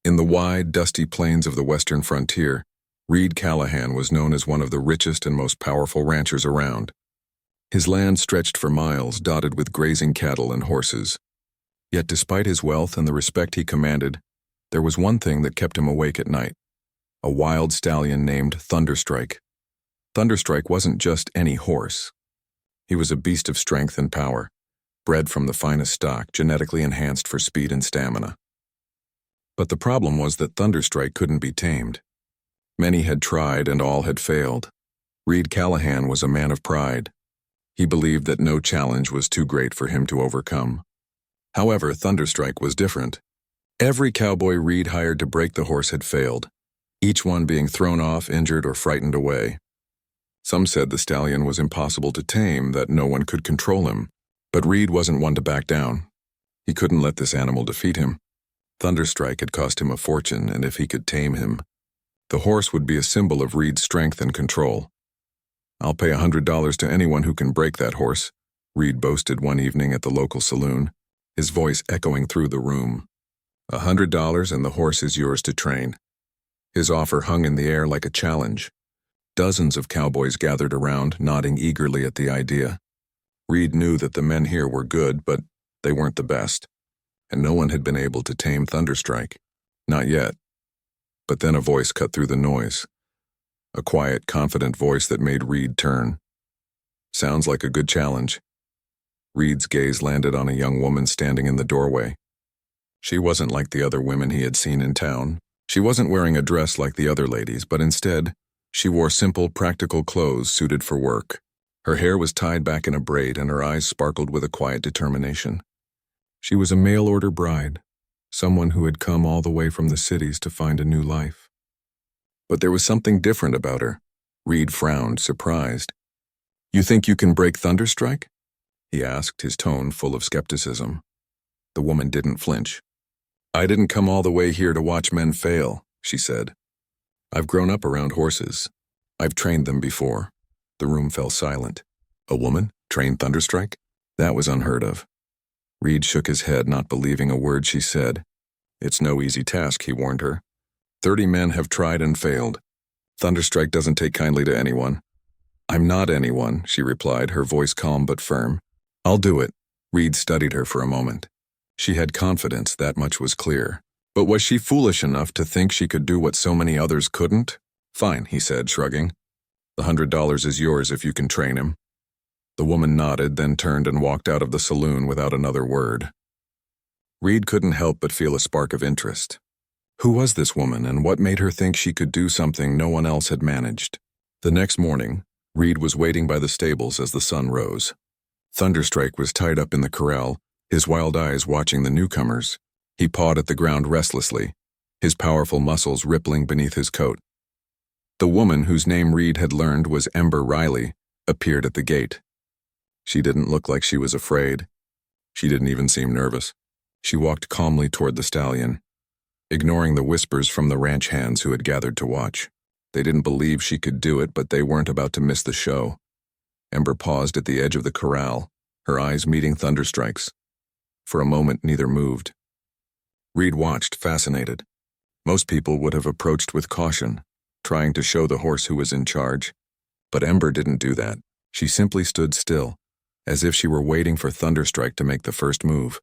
In the wide, dusty plains of the western frontier, Reed Callahan was known as one of the richest and most powerful ranchers around. His land stretched for miles, dotted with grazing cattle and horses. Yet despite his wealth and the respect he commanded, there was one thing that kept him awake at night: a wild stallion named Thunderstrike. Thunderstrike wasn't just any horse. He was a beast of strength and power, bred from the finest stock, genetically enhanced for speed and stamina. But the problem was that Thunderstrike couldn't be tamed. Many had tried and all had failed. Reed Callahan was a man of pride. He believed that no challenge was too great for him to overcome. However, Thunderstrike was different. Every cowboy Reed hired to break the horse had failed, each one being thrown off, injured, or frightened away. Some said the stallion was impossible to tame, that no one could control him. But Reed wasn't one to back down. He couldn't let this animal defeat him. Thunderstrike had cost him a fortune, and if he could tame him, the horse would be a symbol of Reed's strength and control. "I'll pay $100 to anyone who can break that horse," Reed boasted one evening at the local saloon, his voice echoing through the room. $100 and the horse is yours to train." His offer hung in the air like a challenge. Dozens of cowboys gathered around, nodding eagerly at the idea. Reed knew that the men here were good, but they weren't the best, and no one had been able to tame Thunderstrike. Not yet. But then a voice cut through the noise. A quiet, confident voice that made Reed turn. "Sounds like a good challenge." Reed's gaze landed on a young woman standing in the doorway. She wasn't like the other women he had seen in town. She wasn't wearing a dress like the other ladies, but instead, she wore simple, practical clothes suited for work. Her hair was tied back in a braid and her eyes sparkled with a quiet determination. She was a mail-order bride, someone who had come all the way from the cities to find a new life. But there was something different about her. Reed frowned, surprised. "You think you can break Thunderstrike?" he asked, his tone full of skepticism. The woman didn't flinch. "I didn't come all the way here to watch men fail," she said. "I've grown up around horses. I've trained them before." The room fell silent. A woman trained Thunderstrike? That was unheard of. Reed shook his head, not believing a word she said. "It's no easy task," he warned her. 30 men have tried and failed. Thunderstrike doesn't take kindly to anyone." "I'm not anyone," she replied, her voice calm but firm. "I'll do it." Reed studied her for a moment. She had confidence, that much was clear. But was she foolish enough to think she could do what so many others couldn't? "Fine," he said, shrugging. "The $100 is yours if you can train him." The woman nodded, then turned and walked out of the saloon without another word. Reed couldn't help but feel a spark of interest. Who was this woman, and what made her think she could do something no one else had managed? The next morning, Reed was waiting by the stables as the sun rose. Thunderstrike was tied up in the corral, his wild eyes watching the newcomers. He pawed at the ground restlessly, his powerful muscles rippling beneath his coat. The woman, whose name Reed had learned was Ember Riley, appeared at the gate. She didn't look like she was afraid. She didn't even seem nervous. She walked calmly toward the stallion, ignoring the whispers from the ranch hands who had gathered to watch. They didn't believe she could do it, but they weren't about to miss the show. Ember paused at the edge of the corral, her eyes meeting Thunderstrike's. For a moment, neither moved. Reed watched, fascinated. Most people would have approached with caution, trying to show the horse who was in charge. But Ember didn't do that. She simply stood still, as if she were waiting for Thunderstrike to make the first move.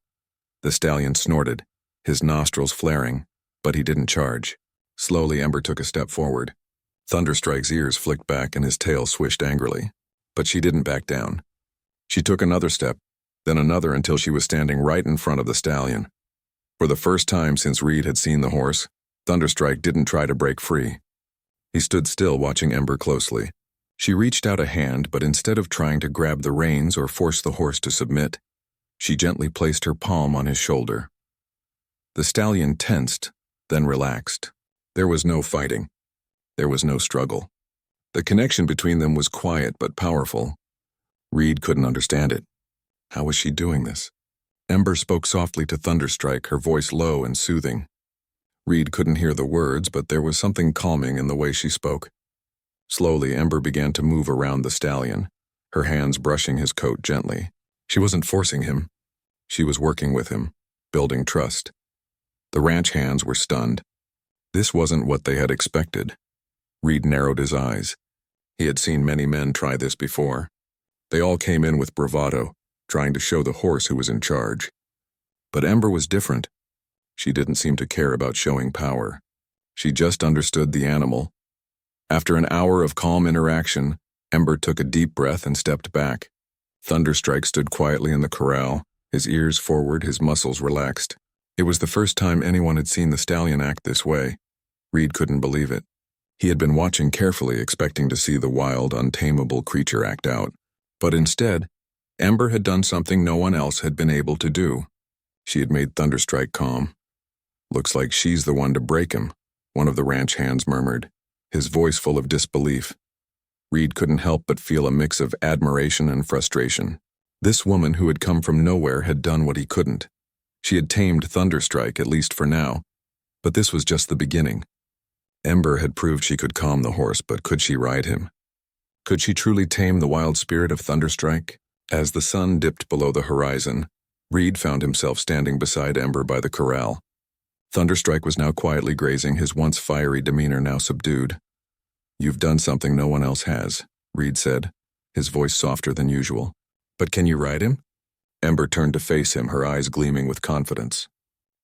The stallion snorted, his nostrils flaring, but he didn't charge. Slowly, Ember took a step forward. Thunderstrike's ears flicked back and his tail swished angrily. But she didn't back down. She took another step, then another until she was standing right in front of the stallion. For the first time since Reed had seen the horse, Thunderstrike didn't try to break free. He stood still, watching Ember closely. She reached out a hand, but instead of trying to grab the reins or force the horse to submit, she gently placed her palm on his shoulder. The stallion tensed, then relaxed. There was no fighting. There was no struggle. The connection between them was quiet but powerful. Reed couldn't understand it. How was she doing this? Ember spoke softly to Thunderstrike, her voice low and soothing. Reed couldn't hear the words, but there was something calming in the way she spoke. Slowly, Ember began to move around the stallion, her hands brushing his coat gently. She wasn't forcing him. She was working with him, building trust. The ranch hands were stunned. This wasn't what they had expected. Reed narrowed his eyes. He had seen many men try this before. They all came in with bravado, trying to show the horse who was in charge. But Ember was different. She didn't seem to care about showing power. She just understood the animal. After an hour of calm interaction, Ember took a deep breath and stepped back. Thunderstrike stood quietly in the corral, his ears forward, his muscles relaxed. It was the first time anyone had seen the stallion act this way. Reed couldn't believe it. He had been watching carefully, expecting to see the wild, untamable creature act out. But instead, Ember had done something no one else had been able to do. She had made Thunderstrike calm. "Looks like she's the one to break him," one of the ranch hands murmured, his voice full of disbelief. Reed couldn't help but feel a mix of admiration and frustration. This woman who had come from nowhere had done what he couldn't. She had tamed Thunderstrike, at least for now. But this was just the beginning. Ember had proved she could calm the horse, but could she ride him? Could she truly tame the wild spirit of Thunderstrike? As the sun dipped below the horizon, Reed found himself standing beside Ember by the corral. Thunderstrike was now quietly grazing, his once fiery demeanor now subdued. "You've done something no one else has," Reed said, his voice softer than usual. "But can you ride him?" Ember turned to face him, her eyes gleaming with confidence.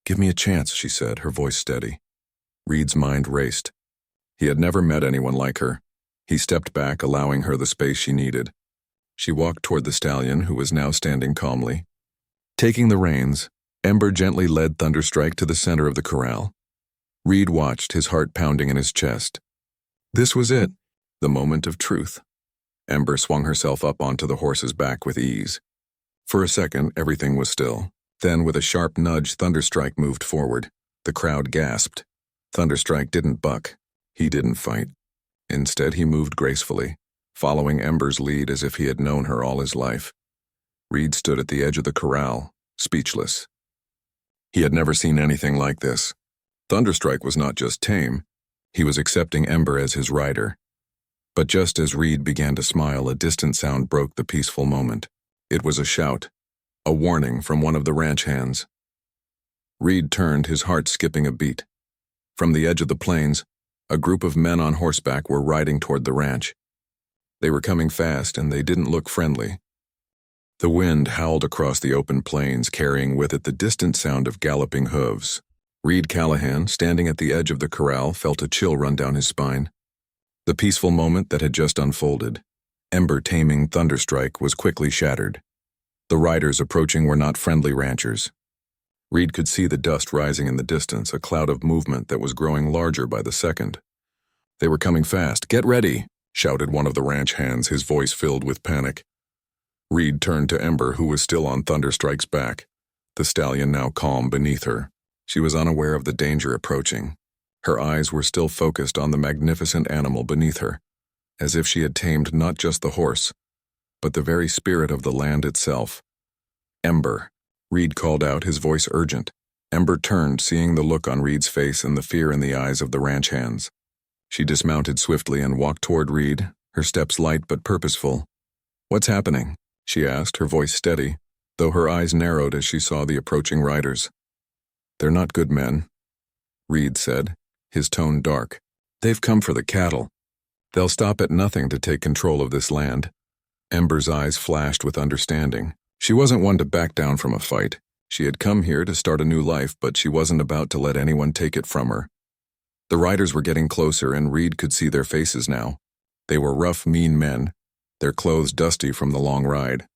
"Give me a chance," she said, her voice steady. Reed's mind raced. He had never met anyone like her. He stepped back, allowing her the space she needed. She walked toward the stallion, who was now standing calmly. Taking the reins, Ember gently led Thunderstrike to the center of the corral. Reed watched, his heart pounding in his chest. This was it, the moment of truth. Ember swung herself up onto the horse's back with ease. For a second, everything was still. Then, with a sharp nudge, Thunderstrike moved forward. The crowd gasped. Thunderstrike didn't buck. He didn't fight. Instead, he moved gracefully, following Ember's lead as if he had known her all his life. Reed stood at the edge of the corral, speechless. He had never seen anything like this. Thunderstrike was not just tame. He was accepting Ember as his rider. But just as Reed began to smile, a distant sound broke the peaceful moment. It was a shout, a warning from one of the ranch hands. Reed turned, his heart skipping a beat. From the edge of the plains, a group of men on horseback were riding toward the ranch. They were coming fast, and they didn't look friendly. The wind howled across the open plains, carrying with it the distant sound of galloping hooves. Reed Callahan, standing at the edge of the corral, felt a chill run down his spine. The peaceful moment that had just unfolded, Ember taming Thunderstrike, was quickly shattered. The riders approaching were not friendly ranchers. Reed could see the dust rising in the distance, a cloud of movement that was growing larger by the second. They were coming fast. "Get ready," shouted one of the ranch hands, his voice filled with panic. Reed turned to Ember, who was still on Thunderstrike's back, the stallion now calm beneath her. She was unaware of the danger approaching. Her eyes were still focused on the magnificent animal beneath her, as if she had tamed not just the horse, but the very spirit of the land itself. "Ember," Reed called out, his voice urgent. Ember turned, seeing the look on Reed's face and the fear in the eyes of the ranch hands. She dismounted swiftly and walked toward Reed, her steps light but purposeful. "What's happening?" she asked, her voice steady, though her eyes narrowed as she saw the approaching riders. "They're not good men," Reed said, his tone dark. "They've come for the cattle. They'll stop at nothing to take control of this land." Ember's eyes flashed with understanding. She wasn't one to back down from a fight. She had come here to start a new life, but she wasn't about to let anyone take it from her. The riders were getting closer, and Reed could see their faces now. They were rough, mean men, their clothes dusty from the long ride.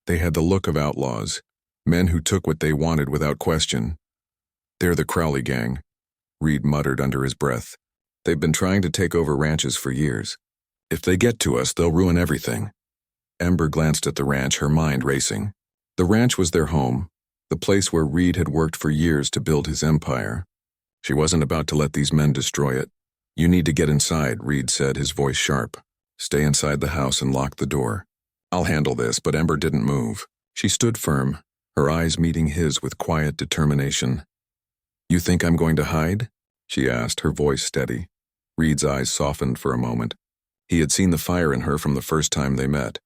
They had the look of outlaws, men who took what they wanted without question. "They're the Crowley gang," Reed muttered under his breath. "They've been trying to take over ranches for years. If they get to us, they'll ruin everything." Ember glanced at the ranch, her mind racing. The ranch was their home, the place where Reed had worked for years to build his empire. She wasn't about to let these men destroy it. "You need to get inside," Reed said, his voice sharp. "Stay inside the house and lock the door." "I'll handle this," but Ember didn't move. She stood firm, her eyes meeting his with quiet determination. "You think I'm going to hide?" she asked, her voice steady. Reed's eyes softened for a moment. He had seen the fire in her from the first time they met,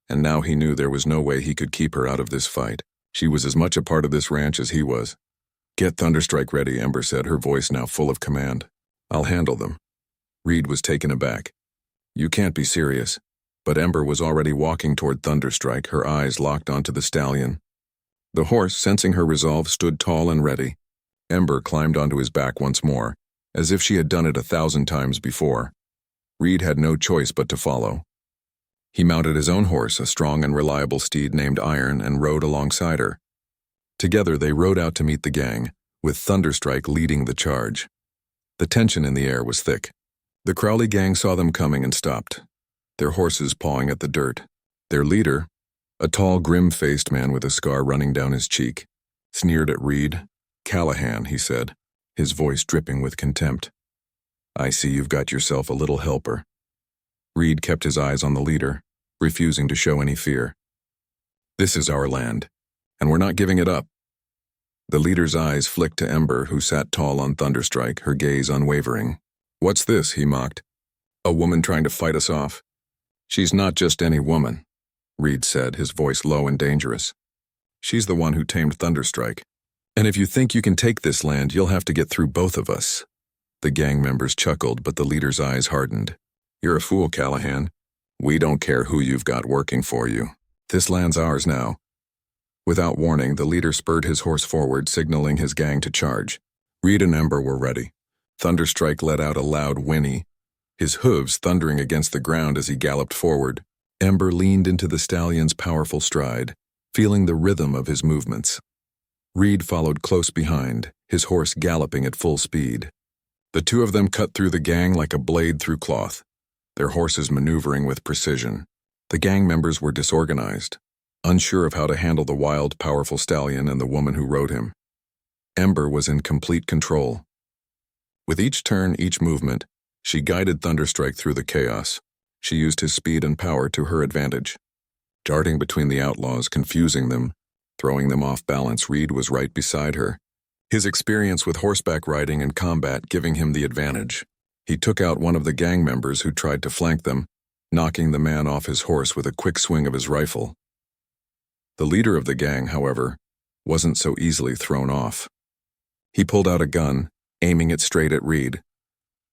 and now he knew there was no way he could keep her out of this fight. She was as much a part of this ranch as he was. Get Thunderstrike ready, Ember said, her voice now full of command. I'll handle them. Reed was taken aback. You can't be serious. But Ember was already walking toward Thunderstrike, her eyes locked onto the stallion. The horse, sensing her resolve, stood tall and ready. Ember climbed onto his back once more, as if she had done it 1,000 times before. Reed had no choice but to follow. He mounted his own horse, a strong and reliable steed named Iron, and rode alongside her. Together they rode out to meet the gang, with Thunderstrike leading the charge. The tension in the air was thick. The Crowley gang saw them coming and stopped, their horses pawing at the dirt. Their leader, a tall, grim-faced man with a scar running down his cheek, sneered at Reed. Callahan, he said, his voice dripping with contempt. I see you've got yourself a little helper. Reed kept his eyes on the leader, refusing to show any fear. This is our land, and we're not giving it up. The leader's eyes flicked to Ember, who sat tall on Thunderstrike, her gaze unwavering. What's this, he mocked. A woman trying to fight us off? She's not just any woman, Reed said, his voice low and dangerous. She's the one who tamed Thunderstrike. And if you think you can take this land, you'll have to get through both of us. The gang members chuckled, but the leader's eyes hardened. You're a fool, Callahan. We don't care who you've got working for you. This land's ours now. Without warning, the leader spurred his horse forward, signaling his gang to charge. Reed and Ember were ready. Thunderstrike let out a loud whinny, his hooves thundering against the ground as he galloped forward. Ember leaned into the stallion's powerful stride, feeling the rhythm of his movements. Reed followed close behind, his horse galloping at full speed. The two of them cut through the gang like a blade through cloth, their horses maneuvering with precision. The gang members were disorganized, unsure of how to handle the wild, powerful stallion and the woman who rode him. Ember was in complete control. With each turn, each movement, she guided Thunderstrike through the chaos. She used his speed and power to her advantage. Darting between the outlaws, confusing them, throwing them off balance, Reed was right beside her, his experience with horseback riding and combat giving him the advantage. He took out one of the gang members who tried to flank them, knocking the man off his horse with a quick swing of his rifle. The leader of the gang, however, wasn't so easily thrown off. He pulled out a gun, aiming it straight at Reed.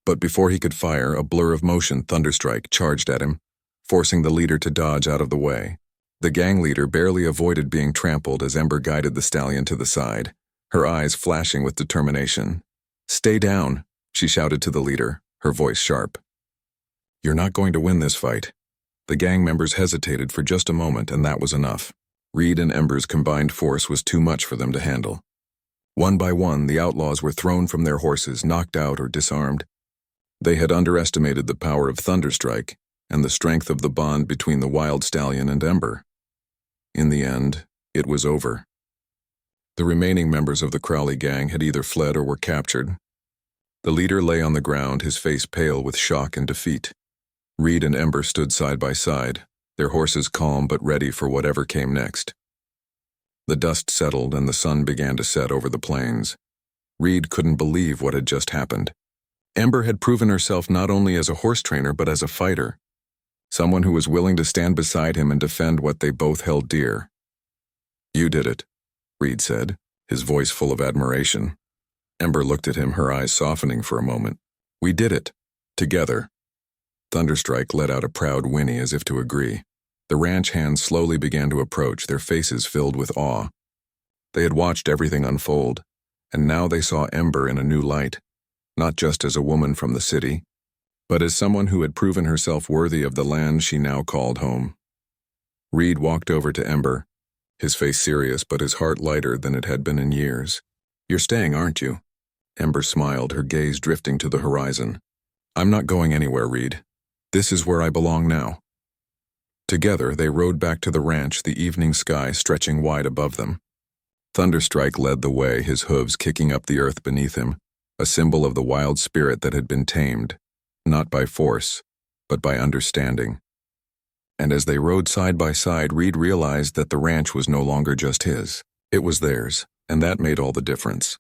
But before he could fire, a blur of motion, Thunderstrike charged at him, forcing the leader to dodge out of the way. The gang leader barely avoided being trampled as Ember guided the stallion to the side, her eyes flashing with determination. Stay down, she shouted to the leader, her voice sharp. You're not going to win this fight. The gang members hesitated for just a moment, and that was enough. Reed and Ember's combined force was too much for them to handle. One by one, the outlaws were thrown from their horses, knocked out or disarmed. They had underestimated the power of Thunderstrike and the strength of the bond between the wild stallion and Ember. In the end, it was over. The remaining members of the Crowley gang had either fled or were captured. The leader lay on the ground, his face pale with shock and defeat. Reed and Ember stood side by side, their horses calm but ready for whatever came next. The dust settled and the sun began to set over the plains. Reed couldn't believe what had just happened. Ember had proven herself not only as a horse trainer but as a fighter, someone who was willing to stand beside him and defend what they both held dear. You did it, Reed said, his voice full of admiration. Ember looked at him, her eyes softening for a moment. We did it. Together. Thunderstrike let out a proud whinny as if to agree. The ranch hands slowly began to approach, their faces filled with awe. They had watched everything unfold, and now they saw Ember in a new light, not just as a woman from the city, but as someone who had proven herself worthy of the land she now called home. Reed walked over to Ember, his face serious but his heart lighter than it had been in years. You're staying, aren't you? Ember smiled, her gaze drifting to the horizon. I'm not going anywhere, Reed. This is where I belong now. Together, they rode back to the ranch, the evening sky stretching wide above them. Thunderstrike led the way, his hooves kicking up the earth beneath him, a symbol of the wild spirit that had been tamed, not by force, but by understanding. And as they rode side by side, Reed realized that the ranch was no longer just his. It was theirs, and that made all the difference.